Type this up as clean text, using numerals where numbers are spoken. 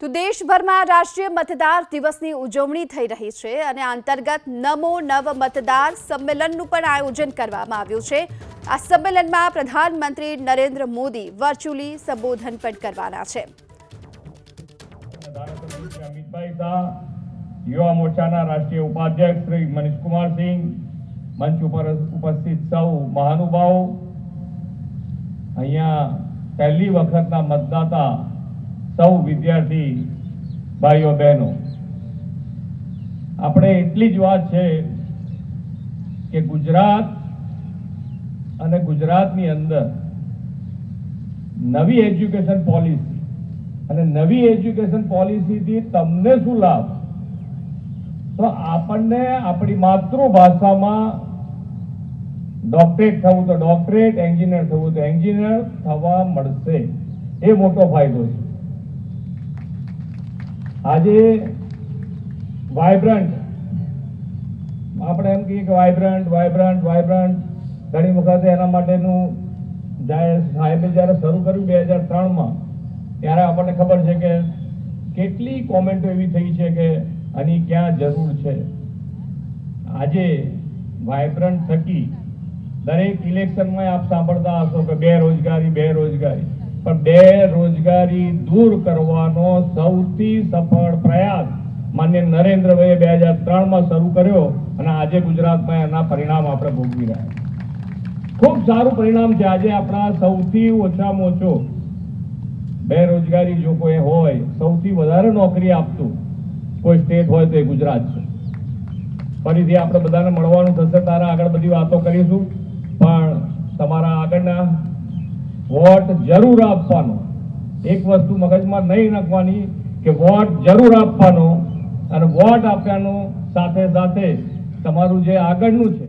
તો દેશભરમાં રાષ્ટ્રીય મતદાર દિવસની ઉજવણી થઈ રહી છે અને આ અંતર્ગત નમો નવ મતદાર સંમેલનનું પણ આયોજન કરવામાં આવ્યું છે। આ સંમેલનમાં પ્રધાનમંત્રી નરેન્દ્ર મોદી વર્ચ્યુઅલી સંબોધન પણ કરવાના છે। युवा मोर्चाना राष्ट्रीय उपाध्यक्ष श्री मनीष कुमार सिंह, मंच पर उपस्थित सौ महानुभाव, अहींया पहली वखतना मतदाता सौ विद्यार्थी भाईओ बहनों, આપણે એટલી જ વાત છે કે ગુજરાત અને ગુજરાતની અંદર નવી એજ્યુકેશન પોલિસી અને નવી એજ્યુકેશન પોલિસીથી તમને શું લાભ, તો આપણને આપણી માતૃભાષામાં ડોક્ટરેટ થવું તો ડોક્ટરેટ, એન્જિનિયર થવું તો એન્જિનિયર થવા મળશે, એ મોટો ફાયદો છે। આજે વાઇબ્રન્ટ, આપણે એમ કહીએ કે વાઇબ્રન્ટ વાઇબ્રન્ટ વાઇબ્રન્ટ, ઘણી વખતે એના માટેનું સાહેબે જ્યારે શરૂ કર્યું 2003માં, ત્યારે આપણને ખબર છે કે કેટલી કોમેન્ટો એવી થઈ છે કે આની ક્યાં જરૂર છે। આજે વાઇબ્રન્ટ થકી દરેક ઇલેક્શનમાં આપ સાંભળતા હશો કે બેરોજગારી બેરોજગારી, પણ બેરોજગારી દૂર કરવાનો સૌથી સફળ પ્રયાસ માન્ય નરેન્દ્રભાઈએ 2003માં શરૂ કર્યો અને આજે ગુજરાતમાં એના પરિણામ આપણે ભોગવી રહ્યા છીએ। ખૂબ સારું પરિણામ છે। આજે આપણા સૌથી ઓછામાં ઓછો બેરોજગારી જો કોઈ હોય, સૌથી વધારે નોકરી આપતું કોઈ સ્ટેટ હોય તો એ ગુજરાત છે। ફરીથી આપણે બધાને મળવાનું થશે, તારા આગળ બધી વાતો કરીશું, પણ તમારા આગળના વોટ જરૂર આપવાનો, એક વસ્તુ મગજમાં નહીં નાખવાની કે વોટ જરૂર આપવાનો, અને વોટ આપ્યાનું સાથે સાથે તમારું જે આગળનું છે